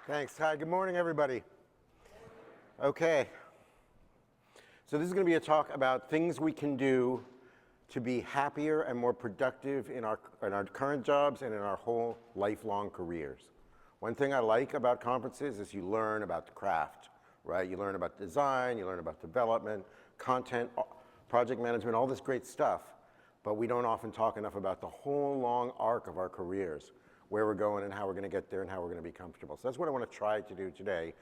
Thanks. Hi, good morning, everybody. Okay. So this is going to be a talk about things we can do to be happier and more productive in our current jobs and in our whole lifelong careers. One thing I like about conferences is you learn about the craft, right? You learn about design, you learn about development, content, project management, all this great stuff. But we don't often talk enough about the whole long arc of our careers, where we're going and how we're going to get there and how we're going to be comfortable. So that's what I want to try to do today.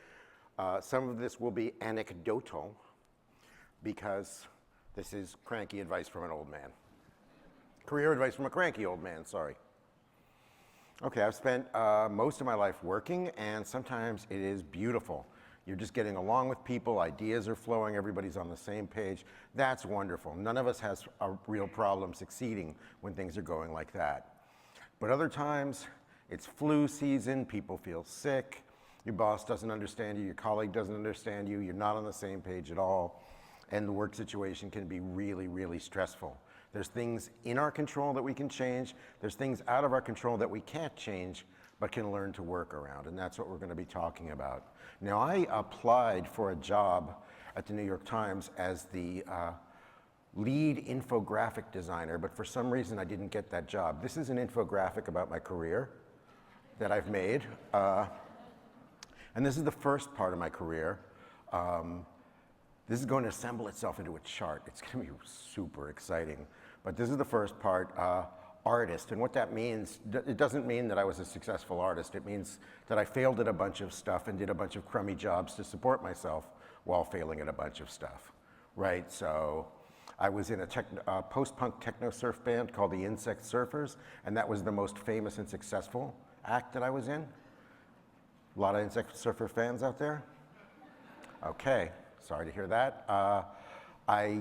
Some of this will be anecdotal because this is cranky advice from an old man. Career advice from a cranky old man, sorry. Okay, I've spent most of my life working, and sometimes it is beautiful. You're just getting along with people, ideas are flowing, everybody's on the same page. That's wonderful. None of us has a real problem succeeding when things are going like that. But other times, it's flu season, people feel sick, your boss doesn't understand you, your colleague doesn't understand you, you're not on the same page at all, and the work situation can be really, really stressful. There's things in our control that we can change, there's things out of our control that we can't change, but can learn to work around, and that's what we're going to be talking about. Now, I applied for a job at the New York Times as the lead infographic designer, but for some reason I didn't get that job. This is an infographic about my career that I've made, and this is the first part of my career. This is going to assemble itself into a chart. It's going to be super exciting, but this is the first part, artist, and what that means, it doesn't mean that I was a successful artist. It means that I failed at a bunch of stuff and did a bunch of crummy jobs to support myself while failing at a bunch of stuff, right? So I was in a post-punk techno surf band called the Insect Surfers, and that was the most famous and successful act that I was in. A lot of Insect Surfer fans out there? Okay, sorry to hear that. I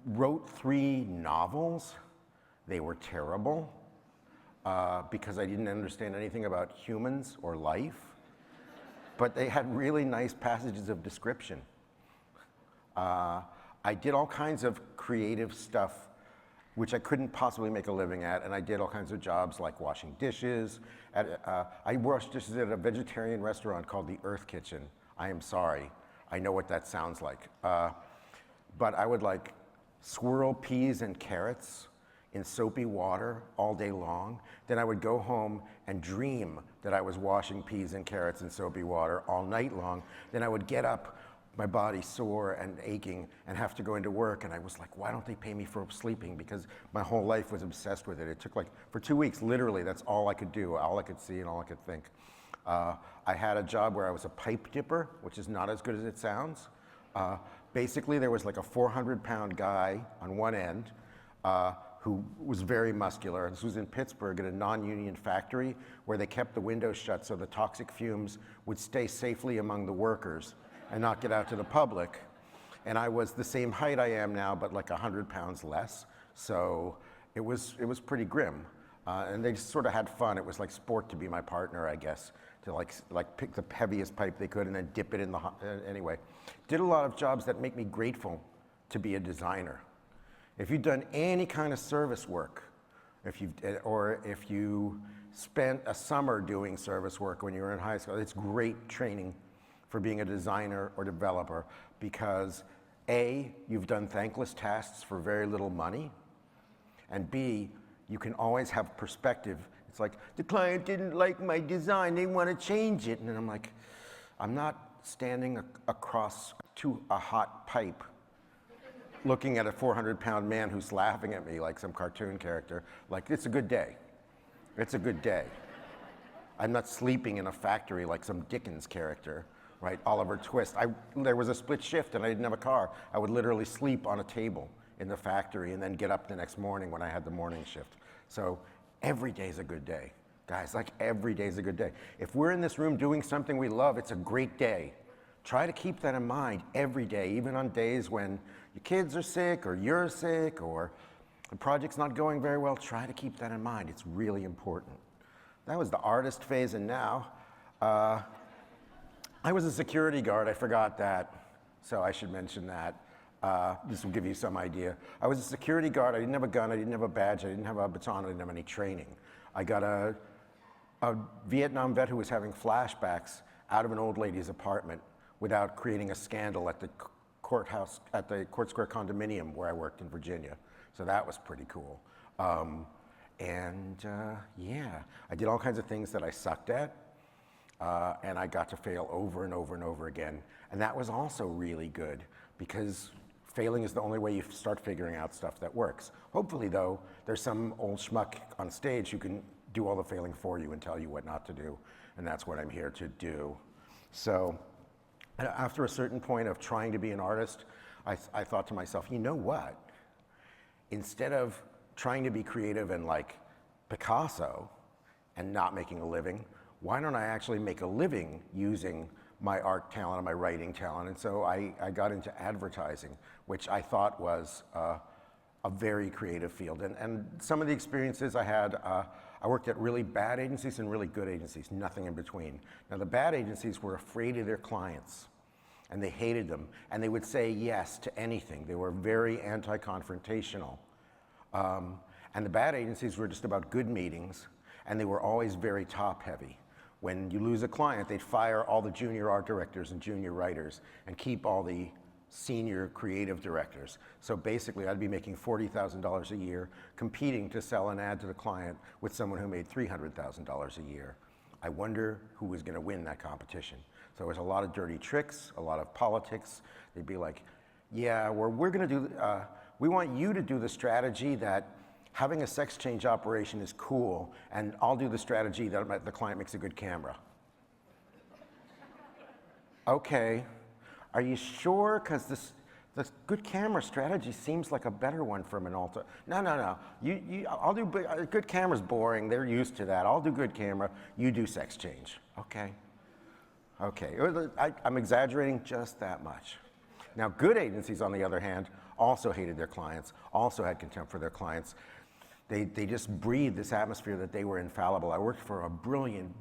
wrote 3 novels. They were terrible because I didn't understand anything about humans or life, but they had really nice passages of description. I did all kinds of creative stuff which I couldn't possibly make a living at, and I did all kinds of jobs like washing dishes. I washed dishes at a vegetarian restaurant called the Earth Kitchen. I am sorry, I know what that sounds like. But I would like swirl peas and carrots in soapy water all day long. Then I would go home and dream that I was washing peas and carrots in soapy water all night long. Then I would get up, my body sore and aching, and have to go into work, and I was like, why don't they pay me for sleeping? Because my whole life was obsessed with it. It took like, for 2 weeks, literally, that's all I could do, all I could see and all I could think. I had a job where I was a pipe dipper, which is not as good as it sounds. Basically, there was like a 400-pound guy on one end who was very muscular. This was in Pittsburgh at a non-union factory where they kept the windows shut so the toxic fumes would stay safely among the workers and not get out to the public. And I was the same height I am now, but like 100 pounds less. So it was pretty grim. And they just sort of had fun. It was like sport to be my partner, I guess, to like pick the heaviest pipe they could and then dip it in the, anyway. Did a lot of jobs that make me grateful to be a designer. If you've done any kind of service work, if you spent a summer doing service work when you were in high school, it's great training for being a designer or developer because A, you've done thankless tasks for very little money, and B, you can always have perspective. It's like, the client didn't like my design, they want to change it. And then I'm like, I'm not standing across to a hot pipe looking at a 400-pound man who's laughing at me like some cartoon character. Like, it's a good day. It's a good day. I'm not sleeping in a factory like some Dickens character, right? Oliver Twist. There was a split shift and I didn't have a car. I would literally sleep on a table in the factory and then get up the next morning when I had the morning shift. So every day's a good day. Guys, like every day's a good day. If we're in this room doing something we love, it's a great day. Try to keep that in mind every day, even on days when your kids are sick or you're sick or the project's not going very well. Try to keep that in mind. It's really important. That was the artist phase, and now I was a security guard. I forgot that, so I should mention that. This will give you some idea. I was a security guard. I didn't have a gun. I didn't have a badge. I didn't have a baton. I didn't have any training. I got a Vietnam vet who was having flashbacks out of an old lady's apartment without creating a scandal at the courthouse, at the Court Square condominium where I worked in Virginia. So that was pretty cool. Yeah, I did all kinds of things that I sucked at, and I got to fail over and over and over again. And that was also really good, because failing is the only way you start figuring out stuff that works. Hopefully, though, there's some old schmuck on stage who can do all the failing for you and tell you what not to do, and that's what I'm here to do. So after a certain point of trying to be an artist, I thought to myself, you know what? Instead of trying to be creative and like Picasso and not making a living, why don't I actually make a living using my art talent and my writing talent? And so I got into advertising, which I thought was a very creative field. And some of the experiences I had, I worked at really bad agencies and really good agencies, nothing in between. Now the bad agencies were afraid of their clients, and they hated them, and they would say yes to anything. They were very anti-confrontational. And the bad agencies were just about good meetings, and they were always very top-heavy. When you lose a client, they'd fire all the junior art directors and junior writers and keep all the senior creative directors. So basically, I'd be making $40,000 a year competing to sell an ad to the client with someone who made $300,000 a year. I wonder who was going to win that competition. So there was a lot of dirty tricks, a lot of politics. They'd be like, yeah, we're going to do, we want you to do the strategy that having a sex change operation is cool, and I'll do the strategy that the client makes a good camera. Okay, are you sure? Because this good camera strategy seems like a better one for Minolta. No. I'll do good camera's boring. They're used to that. I'll do good camera. You do sex change. Okay. I'm exaggerating just that much. Now, good agencies, on the other hand, also hated their clients, also had contempt for their clients. They just breathed this atmosphere that they were infallible. I worked for a brilliant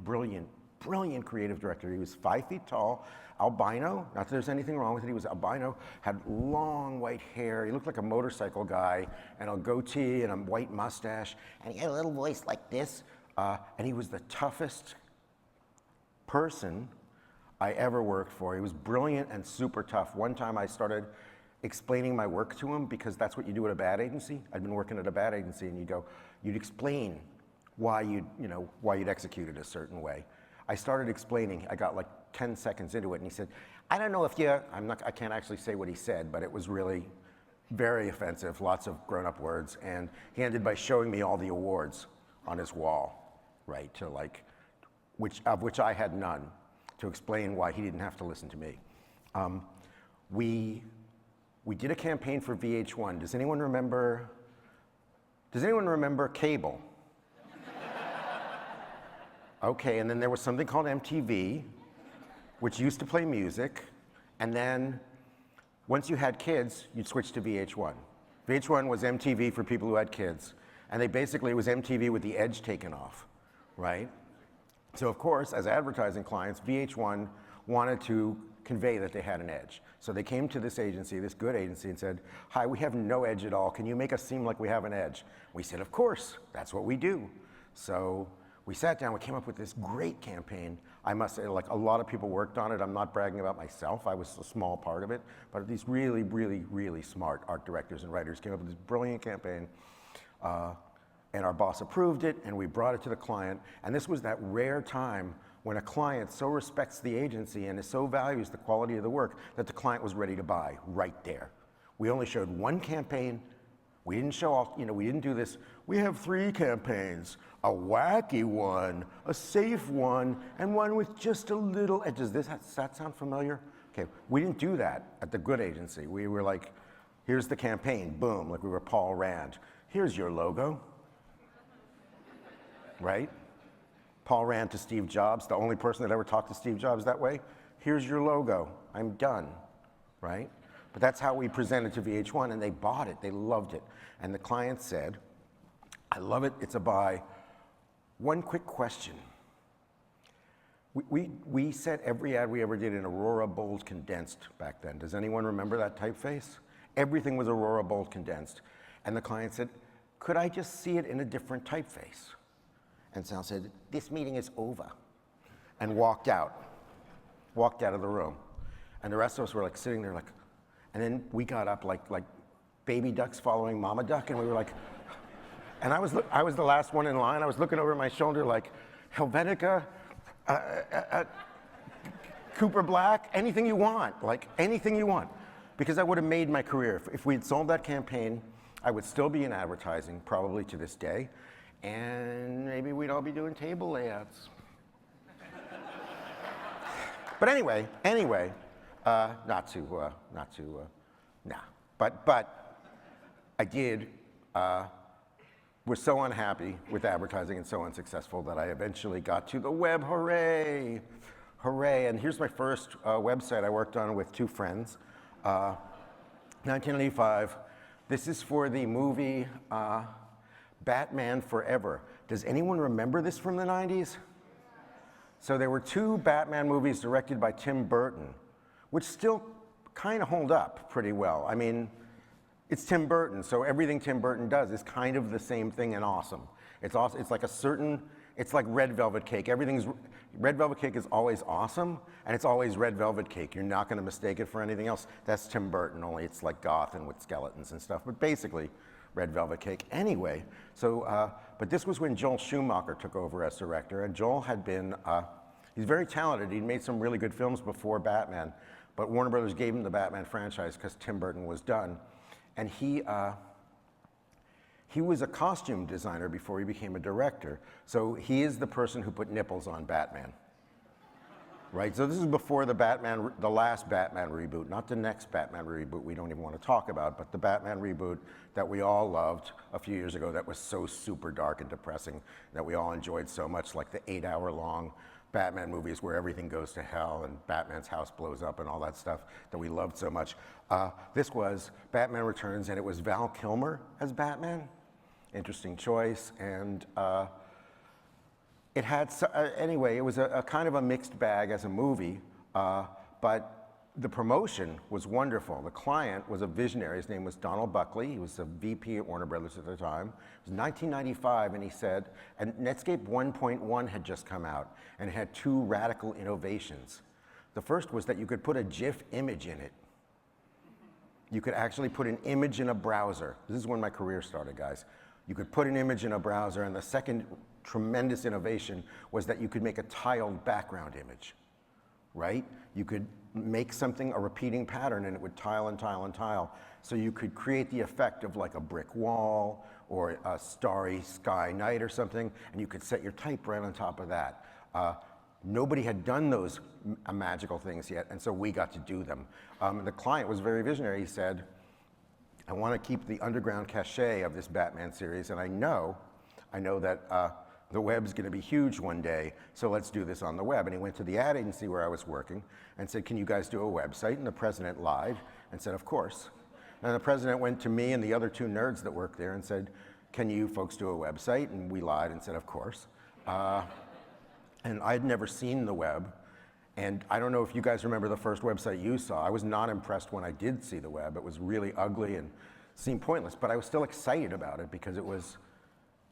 creative director. He was 5 feet tall, albino, not that there's anything wrong with it. He was albino, had long white hair. He looked like a motorcycle guy, and a goatee and a white mustache, and he had a little voice like this. And he was the toughest person I ever worked for. He was brilliant and super tough. One time I started explaining my work to him, because that's what you do at a bad agency. I'd been working at a bad agency, and you'd explain why you'd execute it a certain way. I started explaining. I got like 10 seconds into it, and he said, I don't know if I can't actually say what he said, but it was really very offensive, lots of grown-up words, and he ended by showing me all the awards on his wall, right, of which I had none, to explain why he didn't have to listen to me. We did a campaign for VH1. Does anyone remember cable? Okay, and then there was something called MTV, which used to play music, and then once you had kids, you'd switch to VH1. VH1 was MTV for people who had kids, and it was MTV with the edge taken off, right? So of course, as advertising clients, VH1 wanted to convey that they had an edge. So they came to this agency, this good agency, and said, hi, we have no edge at all. Can you make us seem like we have an edge? We said, of course, that's what we do. So we sat down, we came up with this great campaign. I must say, like, a lot of people worked on it. I'm not bragging about myself. I was a small part of it. But these really, really, really smart art directors and writers came up with this brilliant campaign. And our boss approved it, and we brought it to the client. And this was that rare time when a client so respects the agency and so values the quality of the work that the client was ready to buy right there. We only showed one campaign. We didn't show all, we didn't do this. We have 3 campaigns, a wacky one, a safe one, and one with just a little edge. Does that sound familiar? Okay, we didn't do that at the good agency. We were like, here's the campaign, boom, like we were Paul Rand. Here's your logo, right? Paul Rand to Steve Jobs, the only person that ever talked to Steve Jobs that way. Here's your logo, I'm done, right? But that's how we presented to VH1, and they bought it, they loved it. And the client said, I love it, it's a buy. One quick question. We set every ad we ever did in Aurora Bold Condensed back then. Does anyone remember that typeface? Everything was Aurora Bold Condensed. And the client said, could I just see it in a different typeface? And Sal said, this meeting is over, and walked out. walked out of the room. And the rest of us were like sitting there like, and then we got up like baby ducks following mama duck, and we were like, and I was the last one in line. I was looking over my shoulder like, Helvetica, Cooper Black, anything you want, like anything you want. Because I would have made my career. If we'd sold that campaign, I would still be in advertising, probably to this day, and maybe we'd all be doing table layouts. But anyway, But I did, was so unhappy with advertising and so unsuccessful that I eventually got to the web, hooray, hooray. And here's my first website I worked on with two friends, 1985. This is for the movie Batman Forever. Does anyone remember this from the 90s? So there were two Batman movies directed by Tim Burton, which still kind of hold up pretty well. I mean, it's Tim Burton, so everything Tim Burton does is kind of the same thing and awesome. It's like it's like Red Velvet Cake. Red Velvet Cake is always awesome, and it's always Red Velvet Cake. You're not gonna mistake it for anything else. That's Tim Burton, only it's like goth and with skeletons and stuff, but basically Red Velvet Cake. Anyway, so, but this was when Joel Schumacher took over as director, and Joel had been, he's very talented. He'd made some really good films before Batman, but Warner Brothers gave him the Batman franchise because Tim Burton was done. And he was a costume designer before he became a director. So he is the person who put nipples on Batman. Right, so this is before the last Batman reboot, not the next Batman reboot we don't even want to talk about, but the Batman reboot that we all loved a few years ago that was so super dark and depressing that we all enjoyed so much, like the 8-hour-long Batman movies where everything goes to hell and Batman's house blows up and all that stuff that we loved so much. This was Batman Returns, and it was Val Kilmer as Batman. Interesting choice, and it had, anyway, it was a kind of a mixed bag as a movie, but the promotion was wonderful. The client was a visionary. His name was Donald Buckley. He was a VP at Warner Brothers at the time. It was 1995, and he said, and Netscape 1.1 had just come out, and it had two radical innovations. The first was that you could put a GIF image in it. You could actually put an image in a browser. This is when my career started, guys. You could put an image in a browser, and the second tremendous innovation was that you could make a tiled background image, right? You could make something a repeating pattern and it would tile and tile and tile. So you could create the effect of like a brick wall or a starry sky night or something, and you could set your type right on top of that. Nobody had done those magical things yet, and so we got to do them. The client was very visionary. He said, I want to keep the underground cachet of this Batman series, and I know that the web's going to be huge one day, so let's do this on the web. And he went to the ad agency where I was working and said, can you guys do a website? And the president lied and said, of course. And the president went to me and the other two nerds that worked there and said, can you folks do a website? And we lied and said, of course. And I'd never seen the web. And I don't know if you guys remember the first website you saw. I was not impressed when I did see the web. It was really ugly and seemed pointless, but I was still excited about it because it was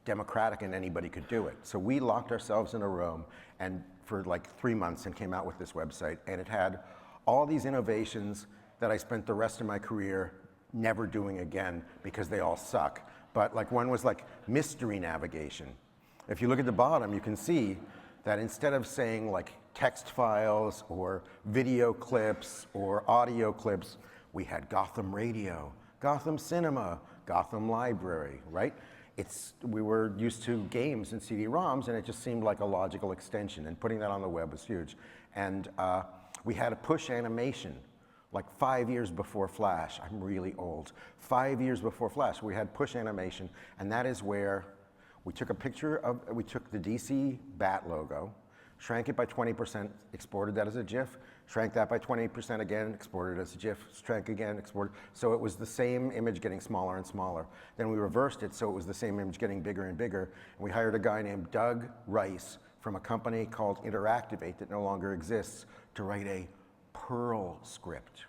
democratic and anybody could do it. So we locked ourselves in a room and for like 3 months and came out with this website, and it had all these innovations that I spent the rest of my career never doing again because they all suck. But like one was like mystery navigation. If you look at the bottom, you can see that instead of saying like text files or video clips or audio clips, we had Gotham Radio, Gotham Cinema, Gotham Library, right? We were used to games and CD-ROMs, and it just seemed like a logical extension, and putting that on the web was huge. And we had a push animation, like 5 years before Flash. I'm really old. 5 years before Flash, we had push animation, and that is where we took a picture of, we took the DC Bat logo, shrank it by 20%, exported that as a GIF, shrank that by 20% again, exported it as a GIF, shrank again, exported. So it was the same image getting smaller and smaller. Then we reversed it so it was the same image getting bigger and bigger. And we hired a guy named Doug Rice from a company called Interactivate that no longer exists to write a Perl script.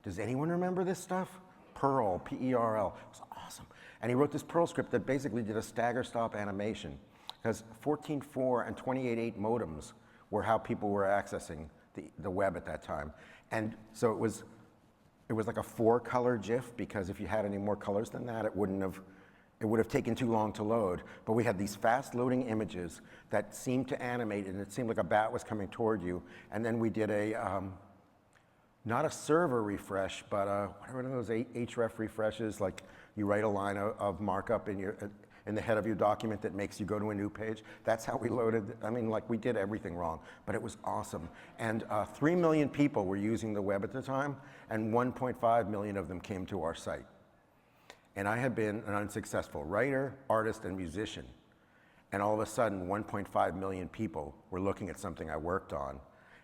Does anyone remember this stuff? Perl, P-E-R-L. It was awesome. And he wrote this Perl script that basically did a stagger stop animation, because 14.4 and 28.8 modems were how people were accessing the web at that time. And so it was like a 4-color GIF, because if you had any more colors than that, it would have taken too long to load. But we had these fast loading images that seemed to animate, and it seemed like a bat was coming toward you. And then we did not a server refresh, but one of those href refreshes, like you write a line of markup in the head of your document that makes you go to a new page. That's how we loaded. I mean, like, we did everything wrong, but it was awesome. And 3 million people were using the web at the time, and 1.5 million of them came to our site. And I had been an unsuccessful writer, artist, and musician. And all of a sudden, 1.5 million people were looking at something I worked on.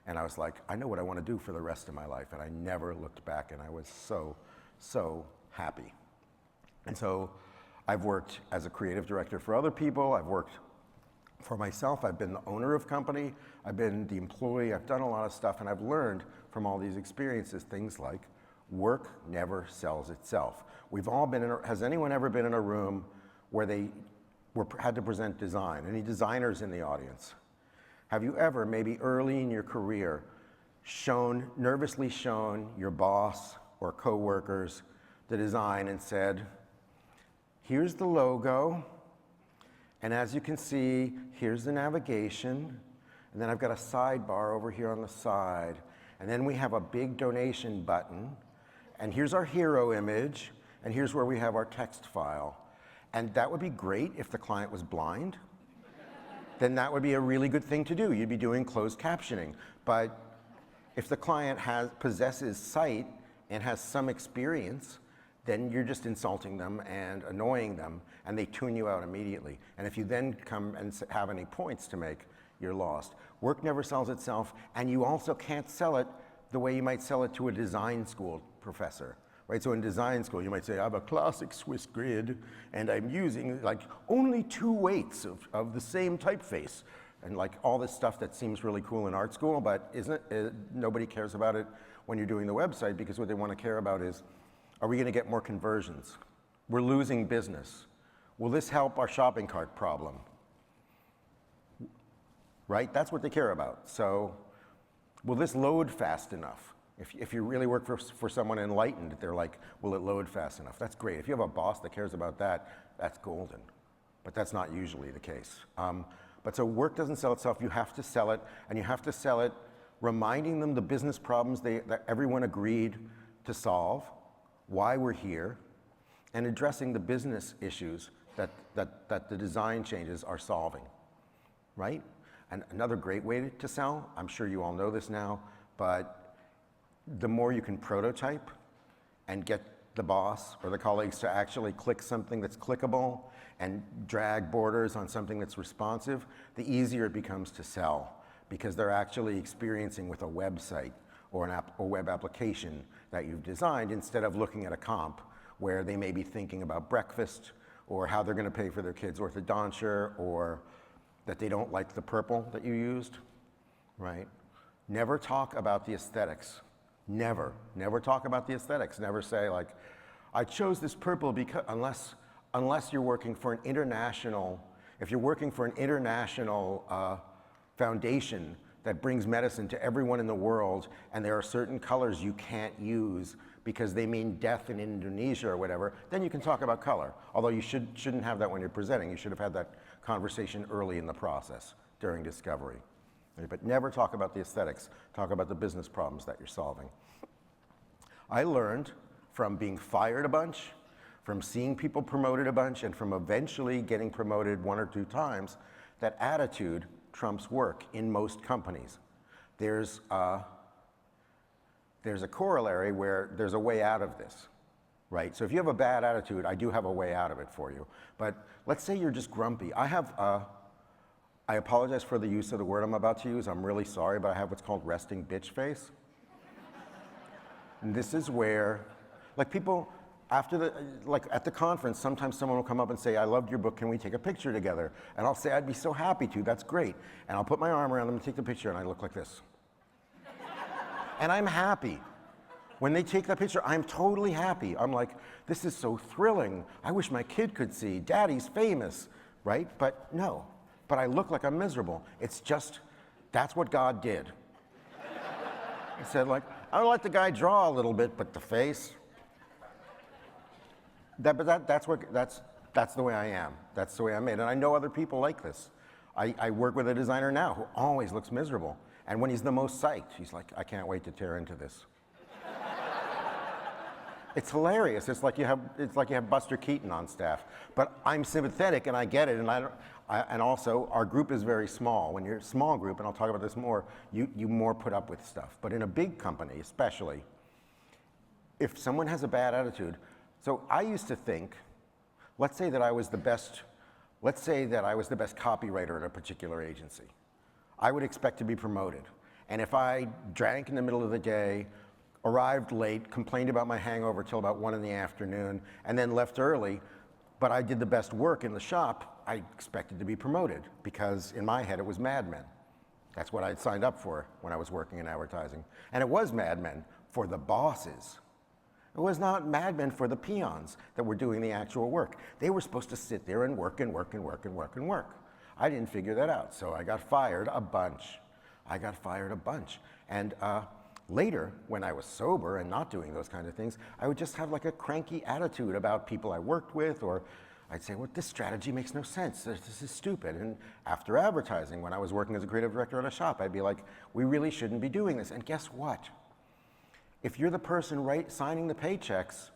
And I was like, I know what I want to do for the rest of my life. And I never looked back, and I was so, so happy. And so I've worked as a creative director for other people. I've worked for myself. I've been the owner of company. I've been the employee. I've done a lot of stuff, and I've learned from all these experiences things like work never sells itself. We've all been has anyone ever been in a room where they had to present design? Any designers in the audience? Have you ever, maybe early in your career, nervously shown your boss or coworkers the design and said, here's the logo, and as you can see, here's the navigation, and then I've got a sidebar over here on the side, and then we have a big donation button, and here's our hero image, and here's where we have our text file. And that would be great if the client was blind. Then that would be a really good thing to do. You'd be doing closed captioning. But if the client possesses sight and has some experience, then you're just insulting them and annoying them, and they tune you out immediately. And if you then come and have any points to make, you're lost. Work never sells itself, and you also can't sell it the way you might sell it to a design school professor, right? So in design school, you might say, I have a classic Swiss grid, and I'm using like only 2 weights of the same typeface, and like all this stuff that seems really cool in art school, but nobody cares about it when you're doing the website, because what they want to care about is, are we going to get more conversions? We're losing business. Will this help our shopping cart problem? Right? That's what they care about. So will this load fast enough? If you really work for someone enlightened, they're like, will it load fast enough? That's great. If you have a boss that cares about that, that's golden. But that's not usually the case. But so work doesn't sell itself. You have to sell it, and you have to sell it reminding them the business problems that everyone agreed to solve, why we're here, and addressing the business issues that the design changes are solving, right? And another great way to sell, I'm sure you all know this now, but the more you can prototype and get the boss or the colleagues to actually click something that's clickable and drag borders on something that's responsive, the easier it becomes to sell, because they're actually experiencing with a website or a web application that you've designed, instead of looking at a comp where they may be thinking about breakfast or how they're going to pay for their kids' orthodonture, or that they don't like the purple that you used, right? Never talk about the aesthetics. Never talk about the aesthetics. Never say like, I chose this purple because, unless you're working for an international, if you're working for an international foundation that brings medicine to everyone in the world, and there are certain colors you can't use because they mean death in Indonesia or whatever, then you can talk about color. Although you shouldn't have that when you're presenting. You should have had that conversation early in the process during discovery. But never talk about the aesthetics. Talk about the business problems that you're solving. I learned from being fired a bunch, from seeing people promoted a bunch, and from eventually getting promoted 1 or 2 times, that attitude trumps work in most companies. There's a corollary where there's a way out of this, right? So if you have a bad attitude, I do have a way out of it for you. But let's say you're just grumpy. I apologize for the use of the word I'm about to use. I'm really sorry, but I have what's called resting bitch face. And this is where, like, people, at the conference, sometimes someone will come up and say, I loved your book, can we take a picture together? And I'll say, I'd be so happy to, that's great. And I'll put my arm around them and take the picture, and I look like this. And I'm happy. When they take that picture, I'm totally happy. I'm like, this is so thrilling. I wish my kid could see. Daddy's famous, right? But no. But I look like I'm miserable. It's just, that's what God did. I said, like, I'll let the guy draw a little bit, but the face, that's the way I am. That's the way I'm made. And I know other people like this. I work with a designer now who always looks miserable. And when he's the most psyched, he's like, I can't wait to tear into this. It's hilarious. It's like you have Buster Keaton on staff. But I'm sympathetic and I get it. And also our group is very small. When you're a small group, and I'll talk about this more, you more put up with stuff. But in a big company, especially, if someone has a bad attitude, so I used to think, let's say that I was the best copywriter at a particular agency. I would expect to be promoted. And if I drank in the middle of the day, arrived late, complained about my hangover till about 1 in the afternoon, and then left early, but I did the best work in the shop, I expected to be promoted because in my head it was Mad Men. That's what I'd signed up for when I was working in advertising. And it was Mad Men for the bosses. It was not Mad Men for the peons that were doing the actual work. They were supposed to sit there and work and work and work and work and work. I didn't figure that out, so I got fired a bunch. And later, when I was sober and not doing those kind of things, I would just have like a cranky attitude about people I worked with, or I'd say, well, this strategy makes no sense. This is stupid. And after advertising, when I was working as a creative director at a shop, I'd be like, we really shouldn't be doing this. And guess what? If you're the person signing the paychecks,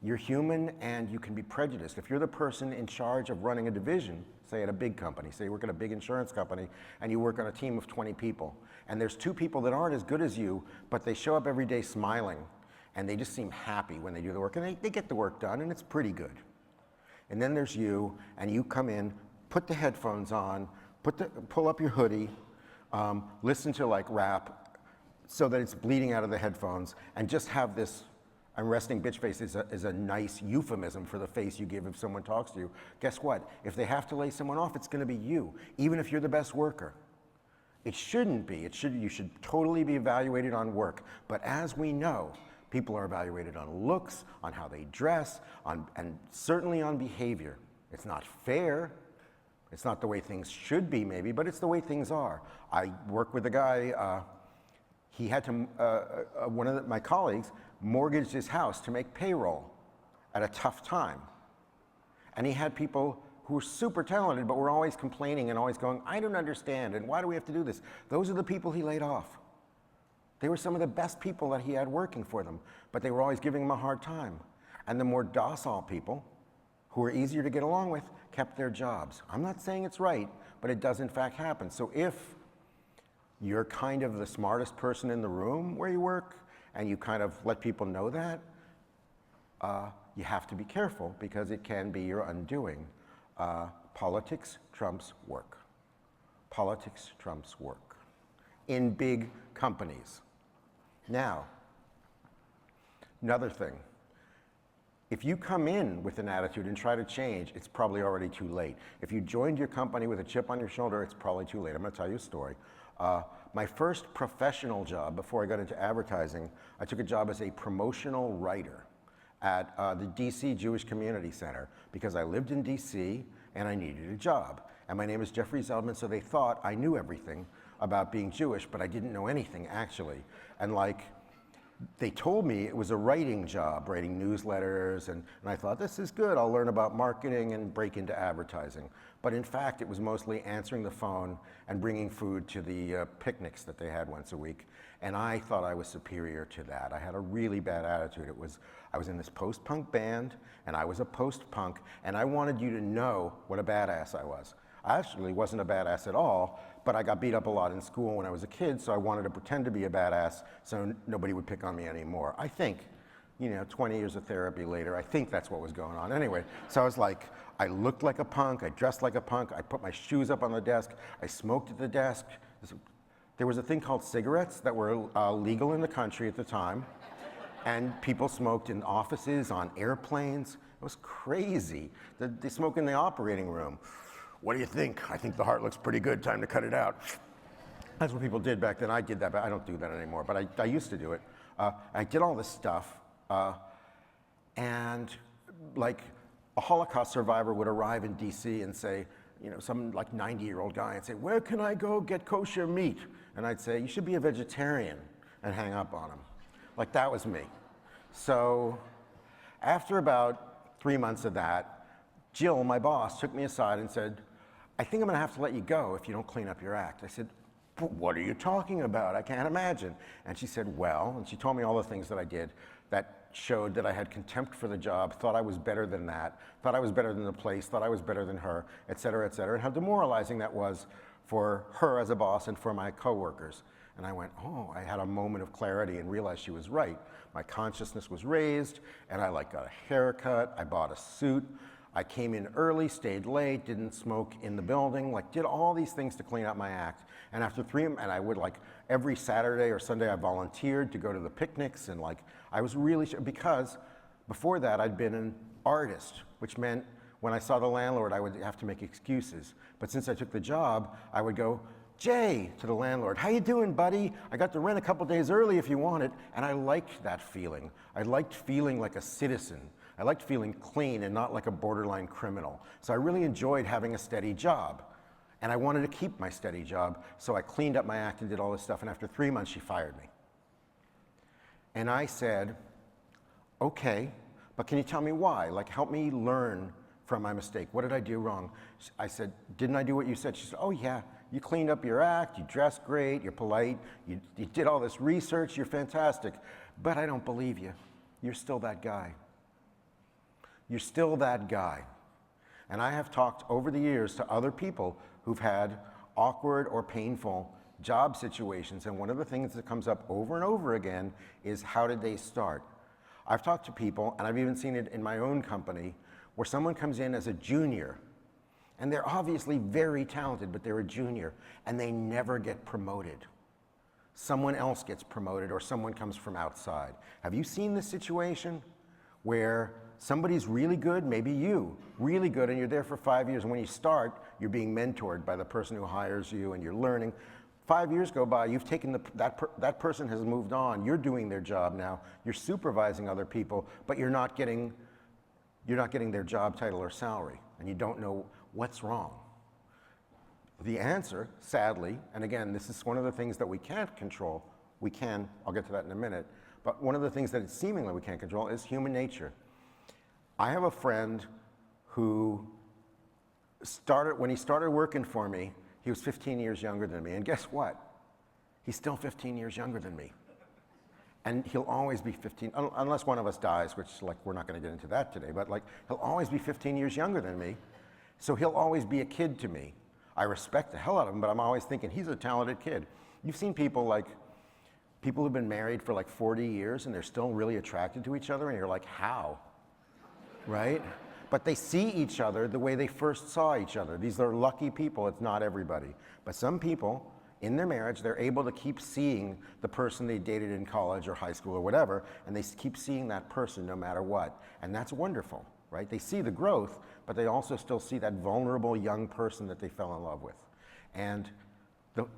you're human and you can be prejudiced. If you're the person in charge of running a division, say at a big company, say you work at a big insurance company and you work on a team of 20 people, and there's 2 people that aren't as good as you, but they show up every day smiling and they just seem happy when they do the work, and they get the work done and it's pretty good. And then there's you, and you come in, put the headphones on, pull up your hoodie, listen to like rap so that it's bleeding out of the headphones, and just have this I'm resting bitch face is a nice euphemism for the face you give if someone talks to you. Guess what? If they have to lay someone off, it's going to be you, even if you're the best worker. It shouldn't be. You should totally be evaluated on work. But as we know, people are evaluated on looks, on how they dress, and certainly on behavior. It's not fair. It's not the way things should be, maybe, but it's the way things are. I work with a guy, he had to, one of my colleagues mortgaged his house to make payroll at a tough time. And he had people who were super talented, but were always complaining and always going, I don't understand, and why do we have to do this? Those are the people he laid off. They were some of the best people that he had working for them, but they were always giving him a hard time. And the more docile people, who were easier to get along with, kept their jobs. I'm not saying it's right, but it does in fact happen. So if you're kind of the smartest person in the room where you work, and you kind of let people know that, you have to be careful because it can be your undoing. Politics trumps work. Politics trumps work in big companies. Now, another thing. If you come in with an attitude and try to change, it's probably already too late. If you joined your company with a chip on your shoulder, it's probably too late. I'm going to tell you a story. My first professional job before I got into advertising, I took a job as a promotional writer at the DC Jewish Community Center because I lived in DC and I needed a job. And my name is Jeffrey Zeldman, so they thought I knew everything about being Jewish, but I didn't know anything actually. And like, they told me it was a writing job, writing newsletters, and I thought, this is good, I'll learn about marketing and break into advertising. But in fact, it was mostly answering the phone and bringing food to the picnics that they had once a week. And I thought I was superior to that. I had a really bad attitude. I was in this post-punk band, and I was a post-punk, and I wanted you to know what a badass I was. I actually wasn't a badass at all, but I got beat up a lot in school when I was a kid, so I wanted to pretend to be a badass so nobody would pick on me anymore. I think, 20 years of therapy later, I think that's what was going on. Anyway, so I was like, I looked like a punk, I dressed like a punk, I put my shoes up on the desk, I smoked at the desk. There was a thing called cigarettes that were legal in the country at the time, and people smoked in offices, on airplanes. It was crazy. They smoke in the operating room. What do you think? I think the heart looks pretty good, time to cut it out. That's what people did back then. I did that, but I don't do that anymore, but I used to do it. I did all this stuff, and like a Holocaust survivor would arrive in DC and say, some like 90-year-old guy and say, where can I go get kosher meat? And I'd say, you should be a vegetarian and hang up on them. Like, that was me. So after about 3 months of that, Jill, my boss, took me aside and said, I think I'm gonna have to let you go if you don't clean up your act. I said, what are you talking about? I can't imagine. And she said, well, and she told me all the things that I did that showed that I had contempt for the job, thought I was better than that, thought I was better than the place, thought I was better than her, et cetera, and how demoralizing that was for her as a boss and for my coworkers. And I went, oh, I had a moment of clarity and realized she was right. My consciousness was raised, and I got a haircut, I bought a suit, I came in early, stayed late, didn't smoke in the building, did all these things to clean up my act. And after and I would every Saturday or Sunday I volunteered to go to the picnics, and I was really, because before that I'd been an artist, which meant when I saw the landlord I would have to make excuses. But since I took the job, I would go, Jay, to the landlord, how you doing, buddy? I got to rent a couple days early if you want it. And I liked that feeling. I liked feeling like a citizen. I liked feeling clean and not like a borderline criminal. So I really enjoyed having a steady job. And I wanted to keep my steady job, so I cleaned up my act and did all this stuff. And after 3 months, she fired me. And I said, okay, but can you tell me why? Help me learn from my mistake. What did I do wrong? I said, didn't I do what you said? She said, oh yeah, you cleaned up your act, you dressed great, you're polite, you did all this research, you're fantastic, but I don't believe you. You're still that guy. You're still that guy. And I have talked over the years to other people who've had awkward or painful job situations, and one of the things that comes up over and over again is, how did they start? I've talked to people, and I've even seen it in my own company, where someone comes in as a junior, and they're obviously very talented, but they're a junior, and they never get promoted. Someone else gets promoted, or someone comes from outside. Have you seen this situation where somebody's really good, maybe you, really good, and you're there for 5 years, and when you start, you're being mentored by the person who hires you, and you're learning. 5 years go by, you've taken that person has moved on, you're doing their job now, you're supervising other people, but you're not getting their job title or salary, and you don't know what's wrong. The answer, sadly, and again, this is one of the things that we can't control. We can, I'll get to that in a minute, but one of the things that it's seemingly we can't control is human nature. I have a friend who when he started working for me, he was 15 years younger than me, and guess what? He's still 15 years younger than me. And he'll always be 15, unless one of us dies, which we're not gonna get into that today, but he'll always be 15 years younger than me. So he'll always be a kid to me. I respect the hell out of him, but I'm always thinking, he's a talented kid. You've seen people people who've been married for 40 years and they're still really attracted to each other, and you're like, how? Right? But they see each other the way they first saw each other. These are lucky people, it's not everybody. But some people, in their marriage, they're able to keep seeing the person they dated in college or high school or whatever, and they keep seeing that person no matter what. And that's wonderful, right? They see the growth, but they also still see that vulnerable young person that they fell in love with. And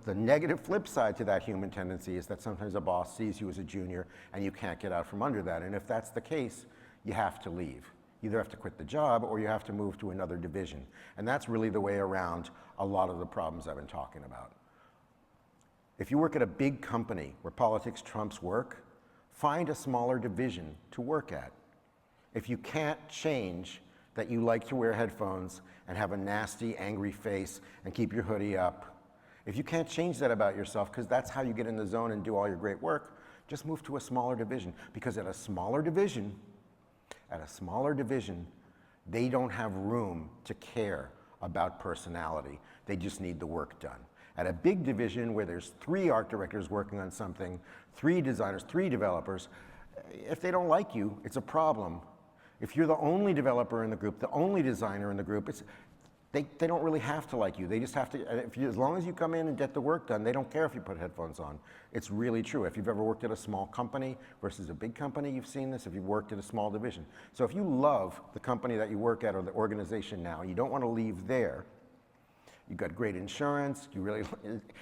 the negative flip side to that human tendency is that sometimes a boss sees you as a junior and you can't get out from under that. And if that's the case, you have to leave. You either have to quit the job or you have to move to another division. And that's really the way around a lot of the problems I've been talking about. If you work at a big company where politics trumps work, find a smaller division to work at. If you can't change that you like to wear headphones and have a nasty, angry face and keep your hoodie up, if you can't change that about yourself, because that's how you get in the zone and do all your great work, just move to a smaller division. Because at a smaller division, they don't have room to care about personality. They just need the work done. At a big division where there's 3 art directors working on something, 3 designers, 3 developers, if they don't like you, it's a problem. If you're the only developer in the group, the only designer in the group, they don't really have to like you. They just have to, as long as you come in and get the work done, they don't care if you put headphones on. It's really true. If you've ever worked at a small company versus a big company, you've seen this. If you've worked at a small division. So if you love the company that you work at or the organization now, you don't want to leave there, you've got great insurance,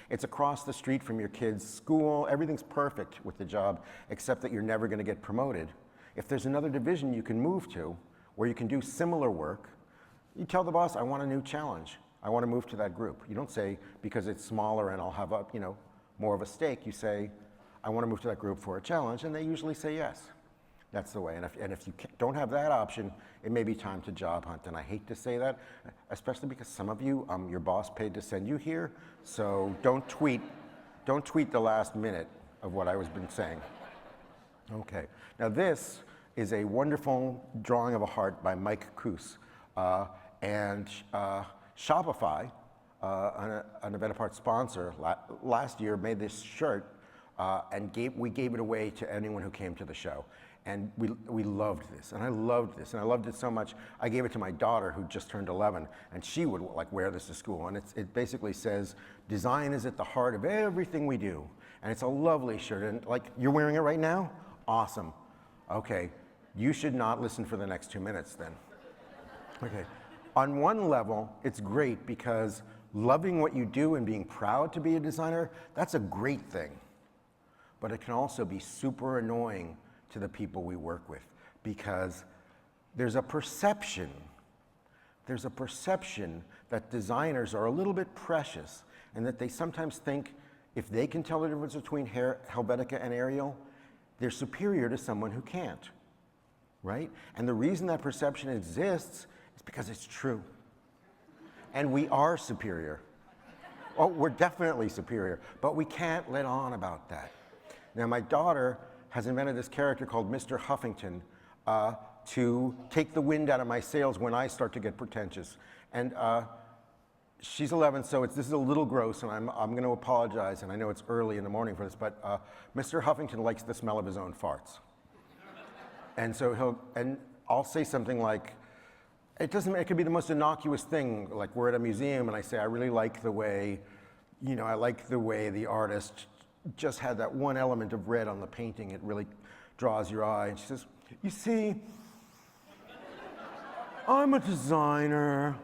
it's across the street from your kids' school, everything's perfect with the job, except that you're never going to get promoted. If there's another division you can move to, where you can do similar work, you tell the boss, I want a new challenge. I want to move to that group. You don't say, because it's smaller and I'll have more of a stake. You say, I want to move to that group for a challenge, and they usually say yes. That's the way. And if you don't have that option, it may be time to job hunt. And I hate to say that, especially because some of you, your boss paid to send you here, so don't tweet the last minute of what I was been saying. Okay, now this is a wonderful drawing of a heart by Mike Koos. And Shopify, an Event Apart sponsor, last year made this shirt and we gave it away to anyone who came to the show. And we loved this, and I loved this, and I loved it so much, I gave it to my daughter who just turned 11, and she would like wear this to school. And it basically says, design is at the heart of everything we do. And it's a lovely shirt, and like, you're wearing it right now? Awesome. Okay, you should not listen for the next 2 minutes then. Okay, on one level, it's great because loving what you do and being proud to be a designer, that's a great thing. But it can also be super annoying to the people we work with, because there's a perception that designers are a little bit precious, and that they sometimes think if they can tell the difference between Helvetica and Arial, they're superior to someone who can't, right? And the reason that perception exists is because it's true. And we are superior. Oh, we're definitely superior, but we can't let on about that. Now, my daughter has invented this character called Mr. Huffington to take the wind out of my sails when I start to get pretentious. And she's 11, so this is a little gross, and I'm going to apologize, and I know it's early in the morning for this, but Mr. Huffington likes the smell of his own farts. And so I'll say something like, it could be the most innocuous thing, like we're at a museum, and I say, I really like the way, I like the way the artist just had that one element of red on the painting. It really draws your eye. And she says, you see, I'm a designer,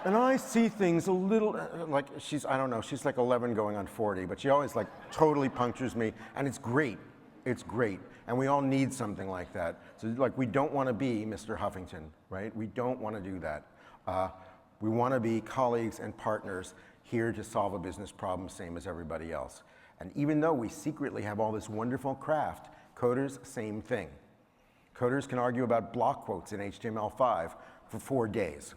and I see things a little, like she's like 11 going on 40, but she always like totally punctures me, and it's great. It's great. And we all need something like that. So like, we don't want to be Mr. Huffington, right? We don't want to do that. We want to be colleagues and partners here to solve a business problem, same as everybody else. And even though we secretly have all this wonderful craft, coders, same thing. Coders can argue about block quotes in HTML5 for 4 days.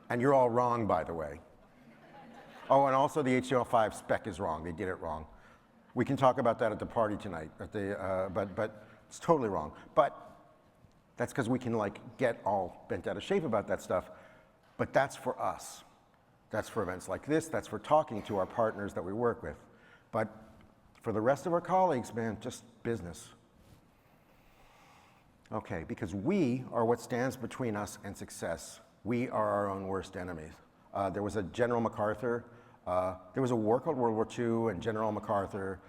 And you're all wrong, by the way. Oh, and also the HTML5 spec is wrong. They did it wrong. We can talk about that at the party tonight, but it's totally wrong. But that's because we can like get all bent out of shape about that stuff. But that's for us. That's for events like this. That's for talking to our partners that we work with. But for the rest of our colleagues, man, just business. Okay, because we are what stands between us and success. We are our own worst enemies. There was a General MacArthur. There was a war called World War II, and General MacArthur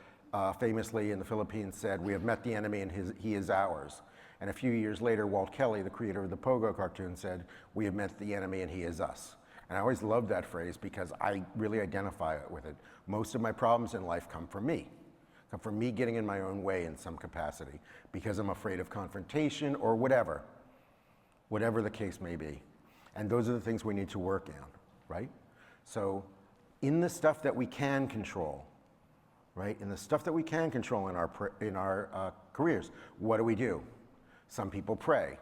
famously in the Philippines said, we have met the enemy and he is ours. And a few years later, Walt Kelly, the creator of the Pogo cartoon, said, we have met the enemy and he is us. And I always loved that phrase because I really identify with it. Most of my problems in life come from me getting in my own way in some capacity because I'm afraid of confrontation or whatever the case may be. And those are the things we need to work on, right? So in the stuff that we can control, right? In the stuff that we can control in our careers, what do? Some people pray.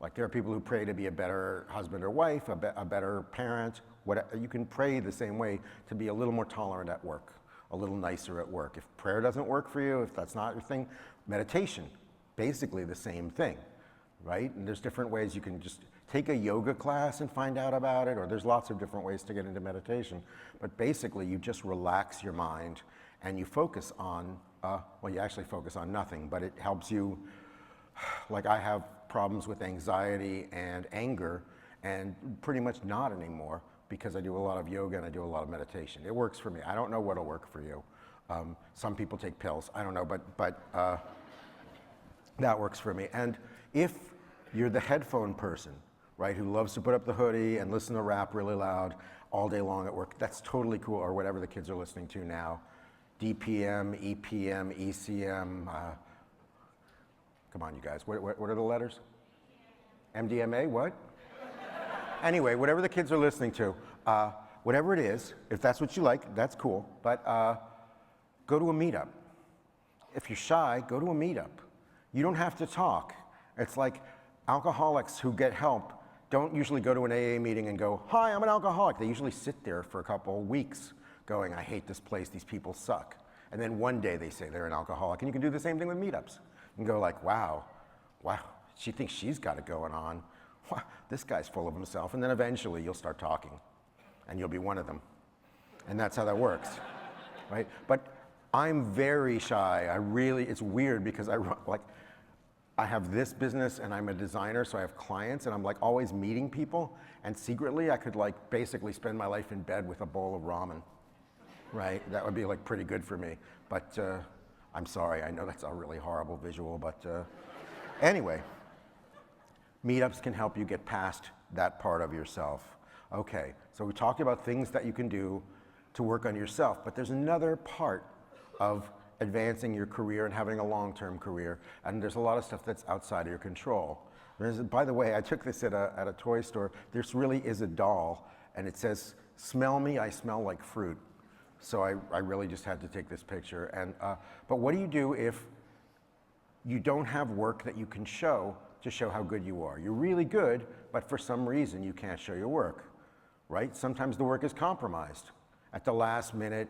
Like there are people who pray to be a better husband or wife, a better parent. You can pray the same way to be a little more tolerant at work, a little nicer at work. If prayer doesn't work for you, if that's not your thing, meditation, basically the same thing, right? And there's different ways you can just take a yoga class and find out about it, or there's lots of different ways to get into meditation. But basically you just relax your mind and you focus on, you actually focus on nothing, but it helps you, like I have problems with anxiety and anger, and pretty much not anymore because I do a lot of yoga and I do a lot of meditation. It works for me. I don't know what'll work for you. Some people take pills. I don't know, but that works for me. And if you're the headphone person, right, who loves to put up the hoodie and listen to rap really loud all day long at work, that's totally cool, or whatever the kids are listening to now. DPM, EPM, ECM, come on, you guys. What are the letters? MDMA, what? Anyway, whatever the kids are listening to, whatever it is, if that's what you like, that's cool. But go to a meetup. If you're shy, go to a meetup. You don't have to talk. It's like alcoholics who get help don't usually go to an AA meeting and go, hi, I'm an alcoholic. They usually sit there for a couple of weeks going, I hate this place, these people suck. And then one day they say they're an alcoholic. And you can do the same thing with meetups. You can go like, wow, she thinks she's got it going on. Wow, this guy's full of himself. And then eventually you'll start talking and you'll be one of them. And that's how that works, right? But I'm very shy. It's weird because I have this business and I'm a designer, so I have clients and I'm like always meeting people, and secretly I could like basically spend my life in bed with a bowl of ramen, right? That would be like pretty good for me. But I'm sorry, I know that's a really horrible visual, but anyway, meetups can help you get past that part of yourself. Okay, so we talked about things that you can do to work on yourself, but there's another part of advancing your career and having a long-term career, and there's a lot of stuff that's outside of your control. By the way, I took this at a toy store. This really is a doll, and it says, smell me, I smell like fruit. So I really just had to take this picture. And but what do you do if you don't have work that you can show to show how good you are? You're really good, but for some reason you can't show your work, right? Sometimes the work is compromised. At the last minute,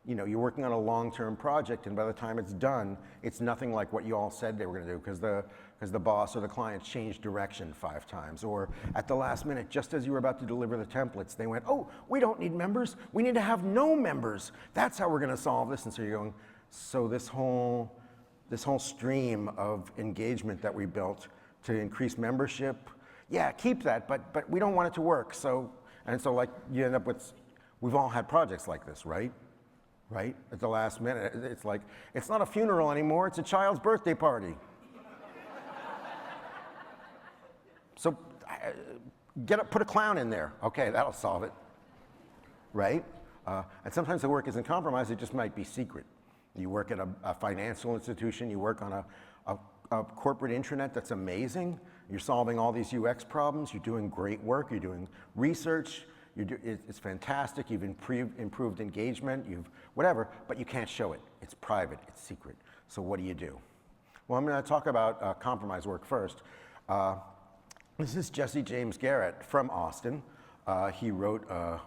you're working on a long-term project, and by the time it's done, it's nothing like what you all said they were going to do because the boss or the client changed direction 5 times. Or at the last minute, just as you were about to deliver the templates, they went, oh, we don't need members. We need to have no members. That's how we're going to solve this. And so you're going, so this whole stream of engagement that we built to increase membership, yeah, keep that, but we don't want it to work. So like you end up with, we've all had projects like this, right? Right? At the last minute, it's like, it's not a funeral anymore, it's a child's birthday party. So put a clown in there. Okay, that'll solve it, right? And sometimes the work isn't compromised, it just might be secret. You work at a financial institution, you work on a corporate intranet that's amazing, you're solving all these UX problems, you're doing great work, you're doing research, it's fantastic, you've improved engagement, whatever, but you can't show it. It's private, it's secret. So what do you do? Well, I'm going to talk about compromise work first. This is Jesse James Garrett from Austin. He wrote a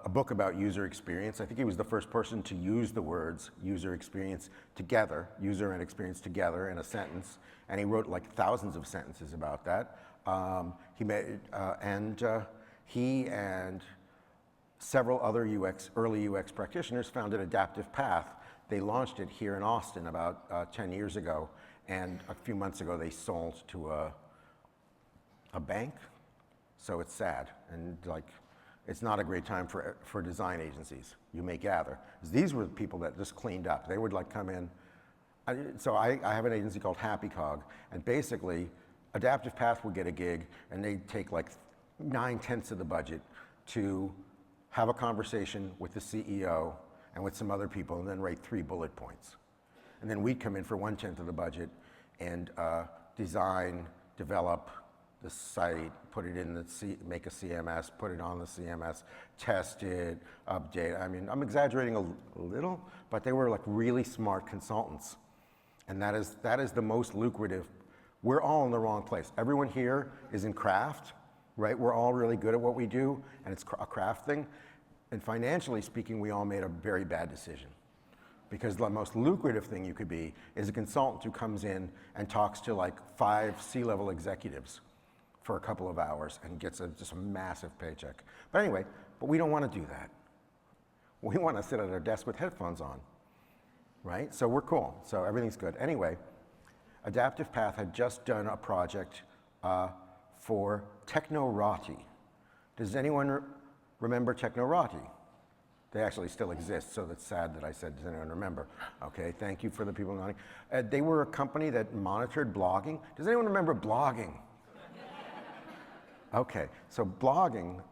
book about user experience. I think he was the first person to use the words user experience together, user and experience together in a sentence, and he wrote like thousands of sentences about that. He and several other early UX practitioners founded Adaptive Path. They launched it here in Austin about 10 years ago, and a few months ago they sold to a bank. So it's sad, and like, it's not a great time for design agencies, you may gather. These were the people that just cleaned up. They would like come in. So I have an agency called Happy Cog, and basically, Adaptive Path would get a gig, and they'd take like 9/10 of the budget to have a conversation with the CEO and with some other people, and then write 3 bullet points. And then we'd come in for 1/10 of the budget and design, develop the site, put it in make a CMS, put it on the CMS, test it, update. I mean, I'm exaggerating a little, but they were like really smart consultants. And that is the most lucrative. We're all in the wrong place. Everyone here is in craft, right? We're all really good at what we do, and it's a craft thing. And financially speaking, we all made a very bad decision. Because the most lucrative thing you could be is a consultant who comes in and talks to like 5 C-level executives for a couple of hours and gets just a massive paycheck. But anyway, we don't want to do that. We want to sit at our desk with headphones on, right? So we're cool, so everything's good. Anyway, Adaptive Path had just done a project for Technorati. Does anyone remember Technorati? They actually still exist, so that's sad that I said, does anyone remember? Okay, thank you for the people nodding. They were a company that monitored blogging. Does anyone remember blogging? Okay, so blogging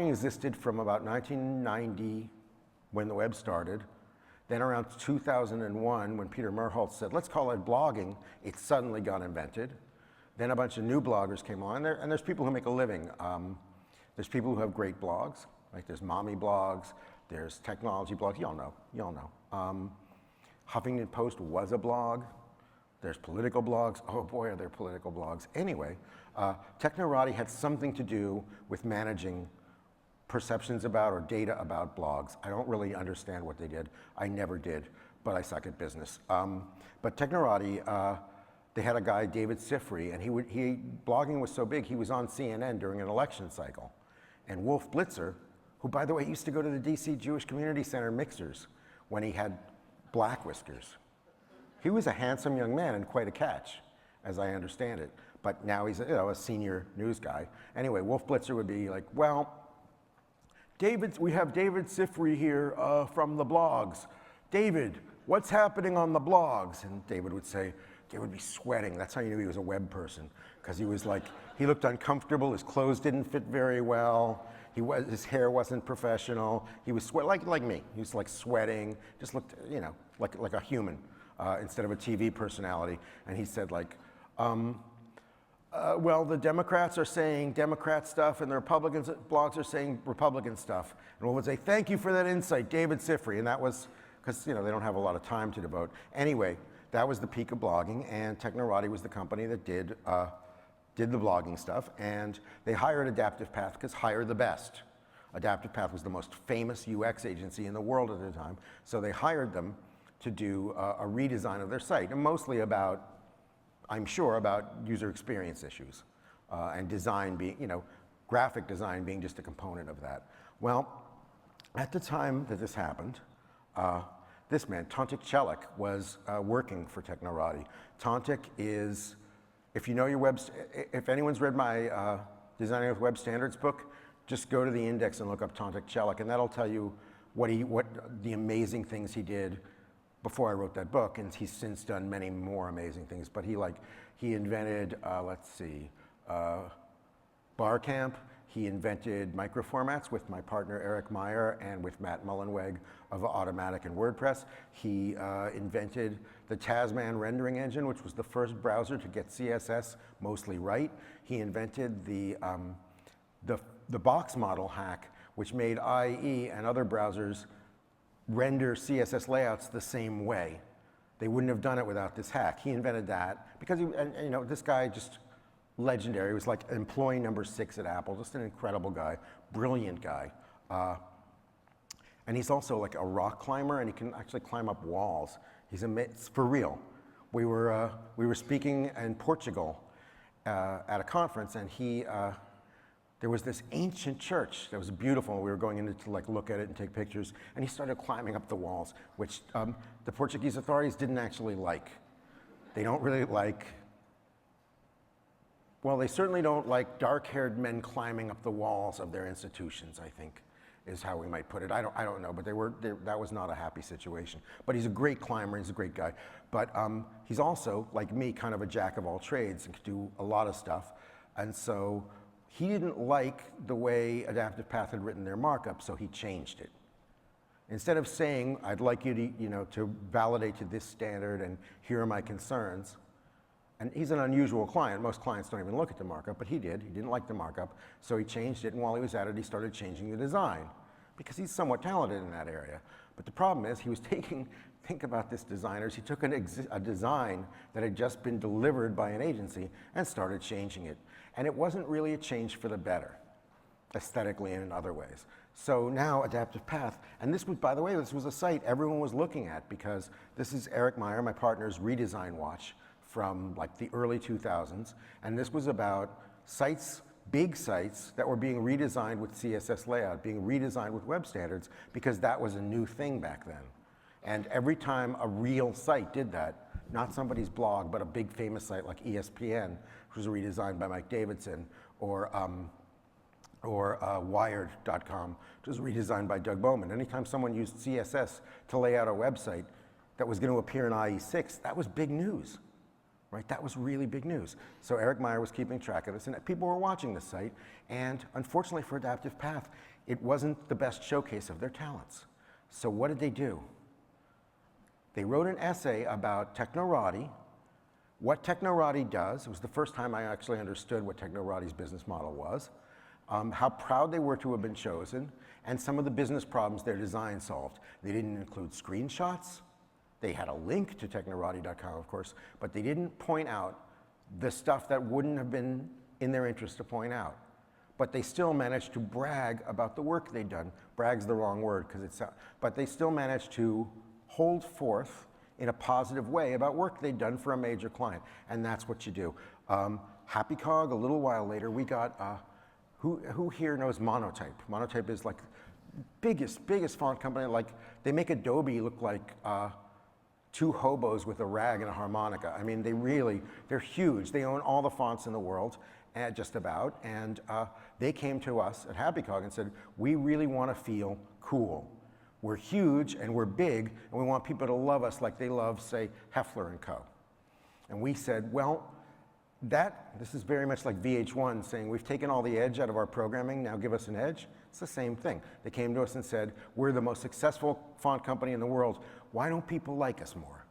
existed from about 1990 when the web started. Then around 2001, when Peter Merholtz said, let's call it blogging, it suddenly got invented. Then a bunch of new bloggers came on, and there's people who make a living. There's people who have great blogs, like there's mommy blogs, There's technology blogs, y'all know. Huffington Post was a blog. There's political blogs. Oh boy, are there political blogs. Anyway, Technorati had something to do with managing perceptions about or data about blogs. I don't really understand what they did. I never did, but I suck at business. But Technorati, they had a guy, David Sifry, and blogging was so big, he was on CNN during an election cycle. And Wolf Blitzer, who by the way used to go to the DC Jewish Community Center mixers when he had black whiskers. He was a handsome young man and quite a catch, as I understand it. But now he's a senior news guy. Anyway, Wolf Blitzer would be like, well, we have David Sifry here from the blogs. David, what's happening on the blogs? And David would say, David would be sweating. That's how you knew he was a web person, because he was like, he looked uncomfortable, his clothes didn't fit very well, his hair wasn't professional, he was like me. He was like sweating, just looked, like a human instead of a TV personality. And he said like, well, the Democrats are saying Democrat stuff and the Republicans blogs are saying Republican stuff. And one would say, thank you for that insight, David Sifry. And that was, because they don't have a lot of time to devote. Anyway, that was the peak of blogging, and Technorati was the company that did the blogging stuff, and they hired Adaptive Path because hire the best. Adaptive Path was the most famous UX agency in the world at the time, so they hired them to do a redesign of their site, and mostly about, I'm sure, about user experience issues, and design being, graphic design being just a component of that. Well, at the time that this happened, this man, Tontik Chelik, was working for Technorati. Tontik is, if you know your if anyone's read my Designing with Web Standards book, just go to the index and look up Tontik Chelik, and that'll tell you what the amazing things he did before I wrote that book, and he's since done many more amazing things. But he invented, Barcamp. He invented microformats with my partner Eric Meyer and with Matt Mullenweg of Automatic and WordPress. He invented the Tasman rendering engine, which was the first browser to get CSS mostly right. He invented the box model hack, which made IE and other browsers render CSS layouts the same way. They wouldn't have done it without this hack. He invented that because this guy just legendary. He was like employee number 6 at Apple, just an incredible guy, brilliant guy. And he's also like a rock climber, and he can actually climb up walls. It's for real. We were speaking in Portugal at a conference, and there was this ancient church that was beautiful, and we were going in to look at it and take pictures, and he started climbing up the walls, which the Portuguese authorities didn't actually like. They don't really like, well, they certainly don't like dark-haired men climbing up the walls of their institutions, I think, is how we might put it. I don't know, but that was not a happy situation. But he's a great climber, he's a great guy. But he's also, like me, kind of a jack of all trades and could do a lot of stuff. And so he didn't like the way Adaptive Path had written their markup, so he changed it. Instead of saying, I'd like you to validate to this standard and here are my concerns, and he's an unusual client. Most clients don't even look at the markup, but he did. He didn't like the markup, so he changed it, and while he was at it, he started changing the design, because he's somewhat talented in that area. But the problem is, he was think about this, designers, he took a design that had just been delivered by an agency and started changing it. And it wasn't really a change for the better, aesthetically and in other ways. So now Adaptive Path, and this was, by the way, this was a site everyone was looking at, because this is Eric Meyer, my partner's redesign watch, from the early 2000s, and this was about sites, big sites that were being redesigned with CSS layout, being redesigned with web standards, because that was a new thing back then. And every time a real site did that, not somebody's blog, but a big famous site like ESPN, which was redesigned by Mike Davidson, or Wired.com, which was redesigned by Doug Bowman. Anytime someone used CSS to lay out a website that was going to appear in IE6, that was big news. Right? That was really big news. So Eric Meyer was keeping track of this, and people were watching this site, and unfortunately for Adaptive Path, it wasn't the best showcase of their talents. So what did they do? They wrote an essay about Technorati, what Technorati does. It was the first time I actually understood what Technorati's business model was. how proud they were to have been chosen, and some of the business problems their design solved. They didn't include screenshots. They had a link to technorati.com, of course, but they didn't point out the stuff that wouldn't have been in their interest to point out. But they still managed to brag about the work they'd done. Brag's the wrong word, but they still managed to hold forth in a positive way about work they'd done for a major client, and that's what you do. HappyCog, a little while later, we got, who here knows Monotype? Monotype is like biggest font company. Like, they make Adobe look like two hobos with a rag and a harmonica. I mean, they're huge. They own all the fonts in the world, just about, and they came to us at HappyCog and said, we really want to feel cool. We're huge and we're big, and we want people to love us like they love, say, Heffler and Co. And we said, well, this is very much like VH1 saying, we've taken all the edge out of our programming, now give us an edge. It's the same thing. They came to us and said, we're the most successful font company in the world. Why don't people like us more?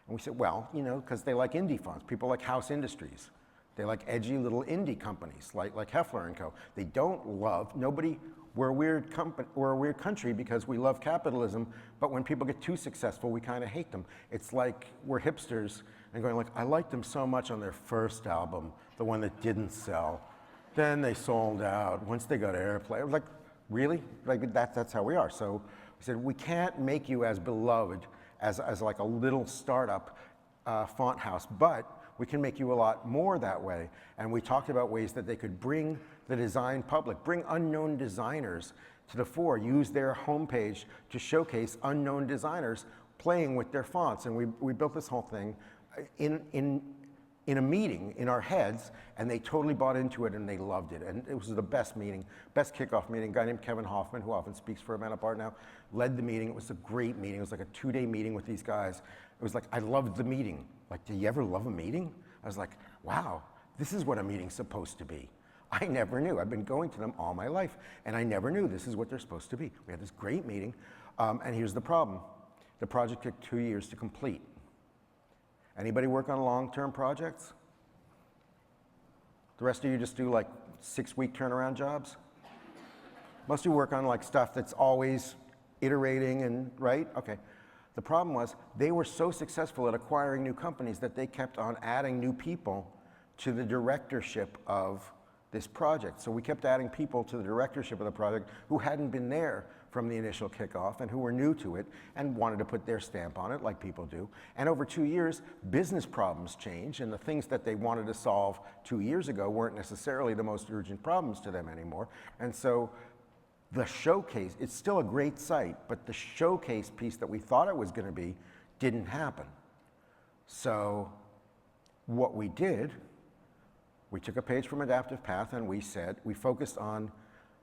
And we said, well, because they like indie fonts. People like House Industries. They like edgy little indie companies like Heffler and Co. They don't love, we're a weird company, we're a weird country because we love capitalism, but when people get too successful, we kind of hate them. It's like we're hipsters and going like, I liked them so much on their first album, the one that didn't sell. Then they sold out. Once they got airplay, I was like, really? Like that's how we are. So we said, we can't make you as beloved as like a little startup font house, but we can make you a lot more that way. And we talked about ways that they could bring the design public, bring unknown designers to the fore, use their homepage to showcase unknown designers playing with their fonts. And we built this whole thing in a meeting in our heads, and they totally bought into it and they loved it. And it was the best meeting, best kickoff meeting. A guy named Kevin Hoffman, who often speaks for Amanda Part now, led the meeting. It was a great meeting. It was like a 2-day meeting with these guys. It was like, I loved the meeting. Like, do you ever love a meeting? I was like, wow, this is what a meeting's supposed to be. I never knew. I've been going to them all my life, and I never knew this is what they're supposed to be. We had this great meeting, and here's the problem. The project took 2 years to complete. Anybody work on long-term projects? The rest of you just do like 6-week turnaround jobs? Most of you work on like stuff that's always iterating and, right? Okay. The problem was they were so successful at acquiring new companies that they kept on adding new people to the directorship of this project. So we kept adding people to the directorship of the project who hadn't been there from the initial kickoff and who were new to it and wanted to put their stamp on it like people do. And over 2 years, business problems changed, and the things that they wanted to solve 2 years ago weren't necessarily the most urgent problems to them anymore. And so the showcase, it's still a great site, but the showcase piece that we thought it was going to be didn't happen. So what we did, we took a page from Adaptive Path and we focused on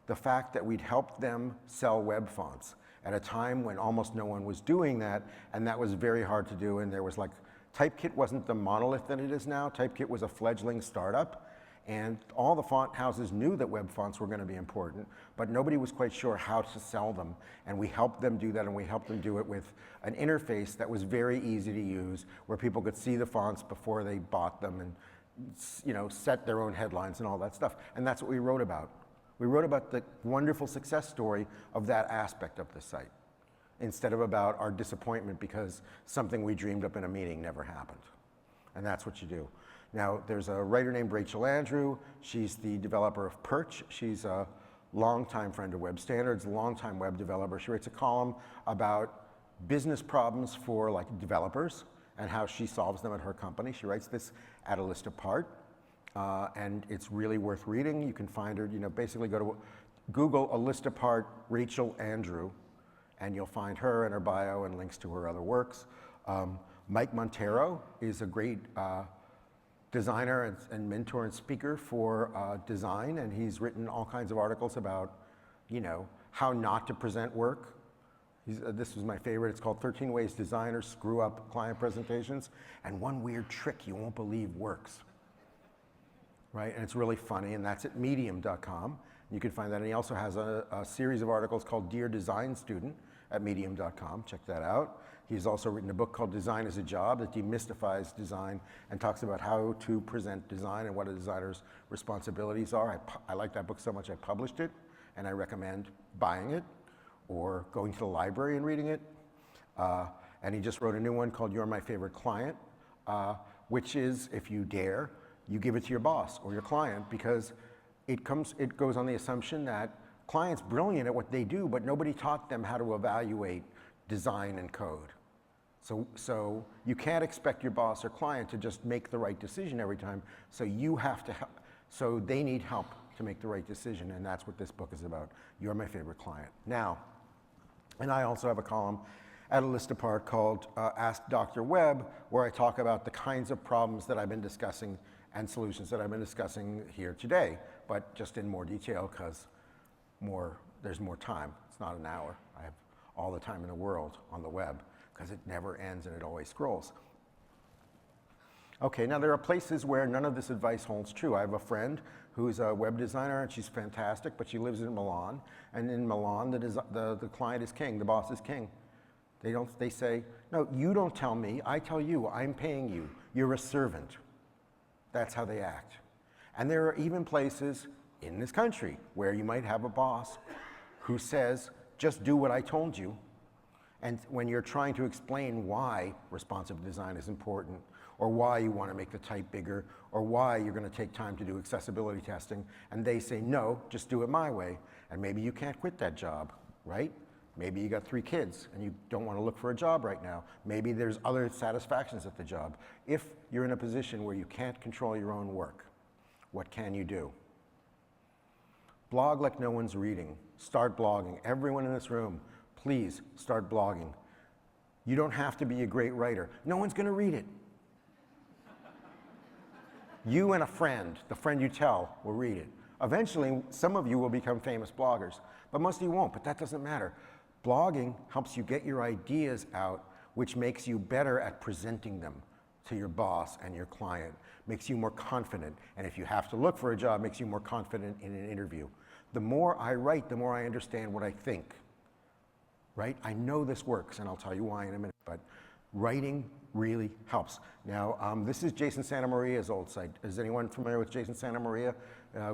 the fact that we'd helped them sell web fonts at a time when almost no one was doing that, and that was very hard to do. And there was like, Typekit wasn't the monolith that it is now. Typekit was a fledgling startup, and all the font houses knew that web fonts were going to be important, but nobody was quite sure how to sell them. And we helped them do that, and we helped them do it with an interface that was very easy to use, where people could see the fonts before they bought them and set their own headlines and all that stuff. And that's what we wrote about. We wrote about the wonderful success story of that aspect of the site, instead of about our disappointment because something we dreamed up in a meeting never happened. And that's what you do. Now, there's a writer named Rachel Andrew. She's the developer of Perch. She's a longtime friend of Web Standards, longtime web developer. She writes a column about business problems for like developers and how she solves them at her company. She writes this at A List Apart. And it's really worth reading. You can find her, basically go to Google A List Apart Rachel Andrew, and you'll find her and her bio and links to her other works. Mike Montero is a great designer and mentor and speaker for design, and he's written all kinds of articles about, how not to present work. This was my favorite. It's called 13 Ways Designers Screw Up Client Presentations, and one weird trick you won't believe works. Right, and it's really funny, and that's at medium.com. You can find that, and he also has a series of articles called Dear Design Student at medium.com. Check that out. He's also written a book called Design is a Job that demystifies design and talks about how to present design and what a designer's responsibilities are. I like that book so much I published it, and I recommend buying it or going to the library and reading it. And he just wrote a new one called You're My Favorite Client, which is, if you dare, you give it to your boss or your client, because it goes on the assumption that clients brilliant at what they do, but nobody taught them how to evaluate design and code. So you can't expect your boss or client to just make the right decision every time. So you have to help. So they need help to make the right decision, and that's what this book is about. You're My Favorite Client. Now, and I also have a column at A List Apart called Ask Dr. Webb, where I talk about the kinds of problems that I've been discussing and solutions that I've been discussing here today, but just in more detail because there's more time. It's not an hour. I have all the time in the world on the web because it never ends and it always scrolls. Okay, now there are places where none of this advice holds true. I have a friend who's a web designer and she's fantastic, but she lives in Milan. And in Milan, the client is king, the boss is king. They say, no, you don't tell me, I tell you, I'm paying you. You're a servant. That's how they act. And there are even places in this country where you might have a boss who says, just do what I told you. And when you're trying to explain why responsive design is important, or why you want to make the type bigger, or why you're going to take time to do accessibility testing, and they say, no, just do it my way, and maybe you can't quit that job, right? Maybe you got 3 kids and you don't want to look for a job right now. Maybe there's other satisfactions at the job. If you're in a position where you can't control your own work, what can you do? Blog like no one's reading. Start blogging. Everyone in this room, please start blogging. You don't have to be a great writer. No one's going to read it. You and a friend, the friend you tell, will read it. Eventually, some of you will become famous bloggers, but most of you won't, but that doesn't matter. Blogging helps you get your ideas out, which makes you better at presenting them to your boss and your client, makes you more confident, and if you have to look for a job, makes you more confident in an interview. The more I write, the more I understand what I think, right? I know this works, and I'll tell you why in a minute, but writing really helps. Now, this is Jason Santamaria's old site. Is anyone familiar with Jason Santamaria?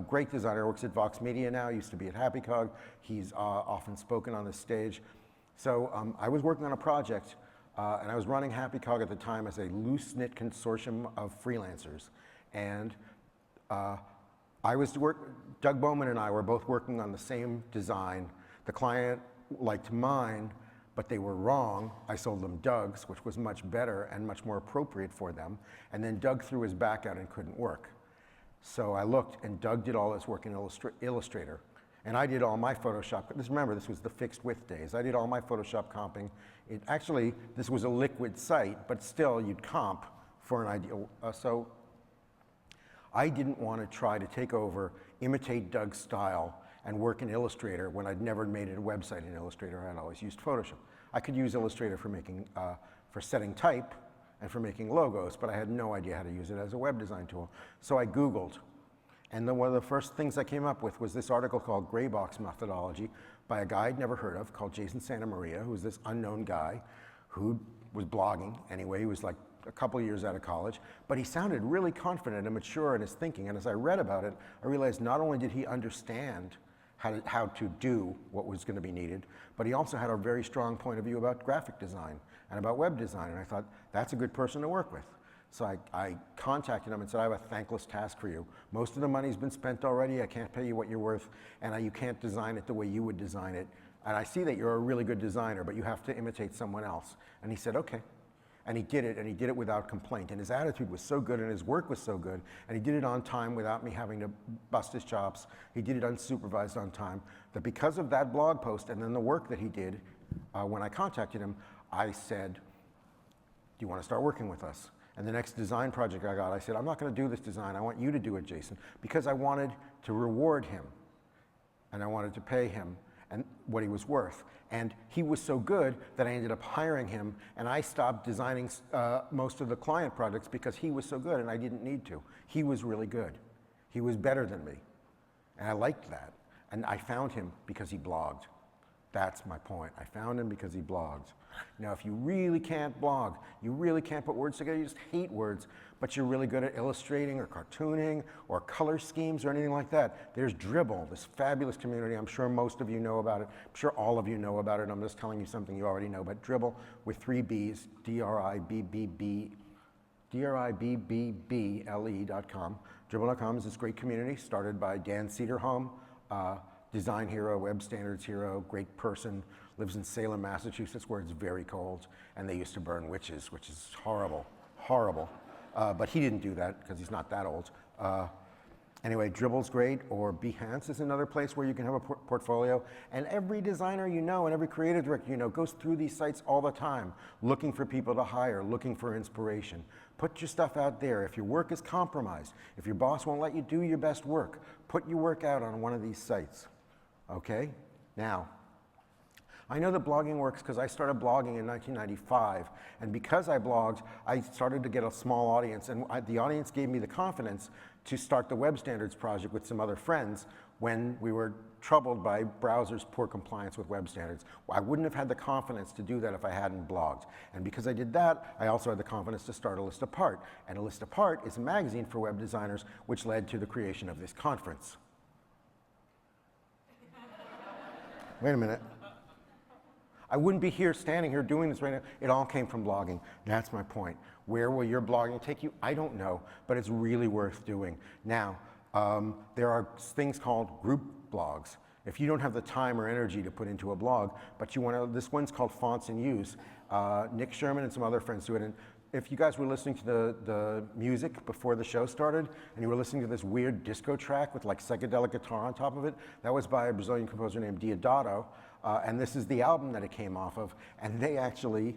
Great designer, works at Vox Media now, used to be at HappyCog. He's often spoken on this stage. So I was working on a project, and I was running HappyCog at the time as a loose-knit consortium of freelancers. And Doug Bowman and I were both working on the same design. The client liked mine, but they were wrong. I sold them Doug's, which was much better and much more appropriate for them. And then Doug threw his back out and couldn't work. So I looked, and Doug did all his work in Illustrator. And I did all my Photoshop. Remember, this was the fixed width days. I did all my Photoshop comping. Actually, this was a liquid site, but still, you'd comp for an idea. So I didn't want to try to take over, imitate Doug's style, and work in Illustrator when I'd never made a website in Illustrator. I'd always used Photoshop. I could use Illustrator for setting type and for making logos, but I had no idea how to use it as a web design tool. So I Googled, and then one of the first things I came up with was this article called Gray Box Methodology by a guy I'd never heard of called Jason Santamaria, who was this unknown guy who was blogging. Anyway, he was like a couple years out of college, but he sounded really confident and mature in his thinking. And as I read about it, I realized not only did he understand how to do what was going to be needed, but he also had a very strong point of view about graphic design and about web design, and I thought, that's a good person to work with. So I contacted him and said, I have a thankless task for you. Most of the money's been spent already, I can't pay you what you're worth, and you can't design it the way you would design it. And I see that you're a really good designer, but you have to imitate someone else. And he said, okay. And he did it without complaint. And his attitude was so good, and his work was so good, and he did it on time without me having to bust his chops. He did it unsupervised on time, that because of that blog post and then the work that he did, when I contacted him, I said, do you want to start working with us? And the next design project I got, I said, I'm not going to do this design. I want you to do it, Jason, because I wanted to reward him, and I wanted to pay him and what he was worth. And he was so good that I ended up hiring him, and I stopped designing most of the client projects because he was so good and I didn't need to. He was really good. He was better than me, and I liked that. And I found him because he blogged. That's my point. I found him because he blogs. Now, if you really can't blog, you really can't put words together, you just hate words, but you're really good at illustrating or cartooning or color schemes or anything like that, there's Dribbble, this fabulous community. I'm sure most of you know about it. I'm sure all of you know about it. I'm just telling you something you already know, but Dribbble with 3 B's, dribbble.com. Dribbble.com is this great community started by Dan Cederholm, design hero, web standards hero, great person, lives in Salem, Massachusetts, where it's very cold, and they used to burn witches, which is horrible, horrible. But he didn't do that because he's not that old. Anyway, Dribbble's great, or Behance is another place where you can have a portfolio. And every designer you know and every creative director you know goes through these sites all the time, looking for people to hire, looking for inspiration. Put your stuff out there. If your work is compromised, if your boss won't let you do your best work, put your work out on one of these sites, okay? Now, I know that blogging works because I started blogging in 1995, and because I blogged, I started to get a small audience, and the audience gave me the confidence to start the Web Standards Project with some other friends when we were troubled by browsers' poor compliance with web standards. I wouldn't have had the confidence to do that if I hadn't blogged. And because I did that, I also had the confidence to start A List Apart. And A List Apart is a magazine for web designers, which led to the creation of this conference. Wait a minute. I wouldn't be here, standing here doing this right now. It all came from blogging. That's my point. Where will your blogging take you? I don't know, but it's really worth doing. Now, there are things called group blogs. If you don't have the time or energy to put into a blog, but you want to, this one's called Fonts in Use. Nick Sherman and some other friends do it. And if you guys were listening to the music before the show started, and you were listening to this weird disco track with like psychedelic guitar on top of it, that was by a Brazilian composer named Diodato. And this is the album that it came off of. And they actually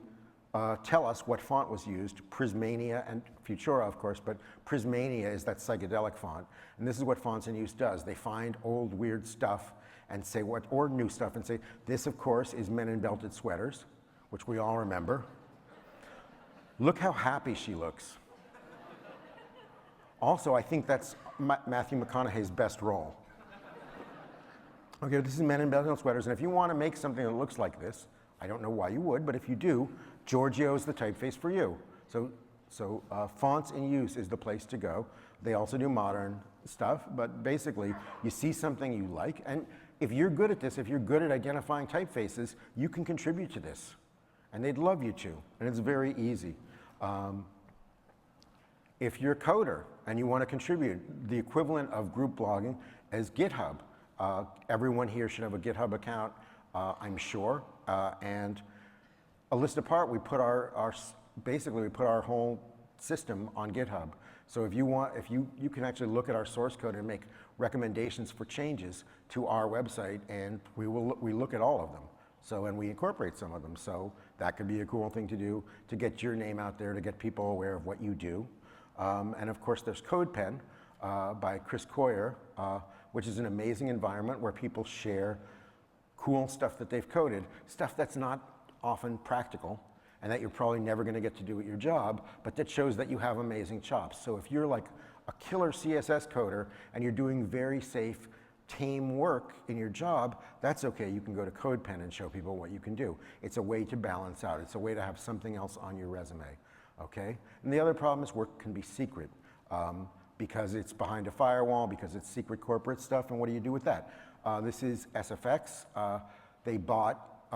tell us what font was used, Prismania and Futura, of course, but Prismania is that psychedelic font. And this is what Fonts in Use does. They find old weird stuff and say what, or new stuff, and say, this, of course, is Men in Belted Sweaters, which we all remember. Look how happy she looks. Also, I think that's Matthew McConaughey's best role. Okay, this is Men in Belted Sweaters, and if you want to make something that looks like this, I don't know why you would, but if you do, Giorgio's the typeface for you. So Fonts in Use is the place to go. They also do modern stuff, but basically, you see something you like, and if you're good at this, if you're good at identifying typefaces, you can contribute to this, and they'd love you to, and it's very easy. If you're a coder and you want to contribute, the equivalent of group blogging is Github. Everyone here should have a GitHub account, I'm sure. And A List Apart, we put basically we put our whole system on GitHub. So if you want, you can actually look at our source code and make recommendations for changes to our website, and we look at all of them. So, and we incorporate some of them. So that could be a cool thing to do to get your name out there, to get people aware of what you do. And of course, there's CodePen by Chris Coyer, which is an amazing environment where people share cool stuff that they've coded, stuff that's not often practical, and that you're probably never going to get to do at your job, but that shows that you have amazing chops. So if you're like a killer CSS coder and you're doing very safe, tame work in your job, that's okay. You can go to CodePen and show people what you can do. It's a way to balance out. It's a way to have something else on your resume, okay? And the other problem is work can be secret because it's behind a firewall, because it's secret corporate stuff, and what do you do with that? This is SFX. They bought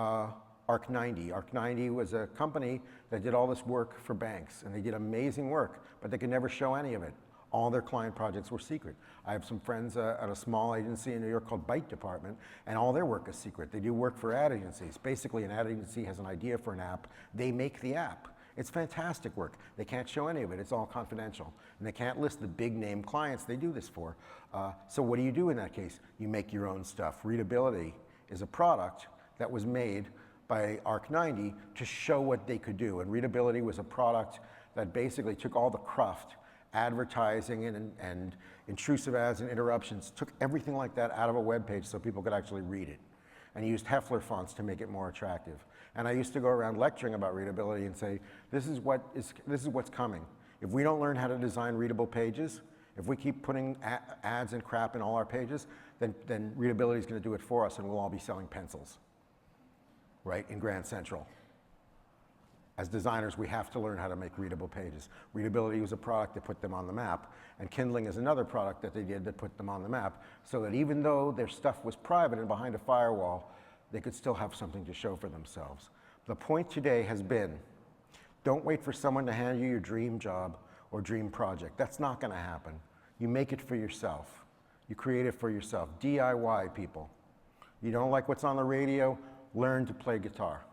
Arc90. Arc90 was a company that did all this work for banks, and they did amazing work, but they could never show any of it. All their client projects were secret. I have some friends at a small agency in New York called Byte Department, and all their work is secret. They do work for ad agencies. Basically, an ad agency has an idea for an app. They make the app. It's fantastic work. They can't show any of it. It's all confidential. And they can't list the big name clients they do this for. So what do you do in that case? You make your own stuff. Readability is a product that was made by Arc90 to show what they could do. And Readability was a product that basically took all the cruft, advertising and intrusive ads and interruptions, took everything like that out of a web page so people could actually read it. And used Hefler fonts to make it more attractive. And I used to go around lecturing about readability and say, this is what's coming. If we don't learn how to design readable pages, if we keep putting ads and crap in all our pages, then readability is going to do it for us, and we'll all be selling pencils. right, in Grand Central. As designers, we have to learn how to make readable pages. Readability was a product that put them on the map, and Kindling is another product that they did that put them on the map, so that even though their stuff was private and behind a firewall, they could still have something to show for themselves. The point today has been, don't wait for someone to hand you your dream job or dream project. That's not going to happen. You make it for yourself. You create it for yourself. DIY, people. You don't like what's on the radio? Learn to play guitar.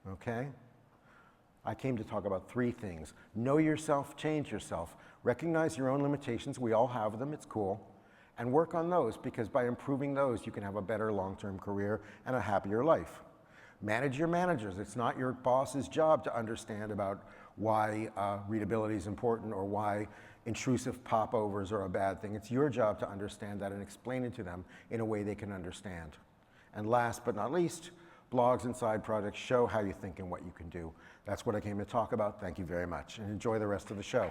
Okay? I came to talk about 3 things. Know yourself, change yourself. Recognize your own limitations. We all have them. It's cool. And work on those, because by improving those, you can have a better long-term career and a happier life. Manage your managers. It's not your boss's job to understand about why readability is important or why intrusive popovers are a bad thing. It's your job to understand that and explain it to them in a way they can understand. And last but not least, blogs and side projects show how you think and what you can do. That's what I came to talk about. Thank you very much, and enjoy the rest of the show.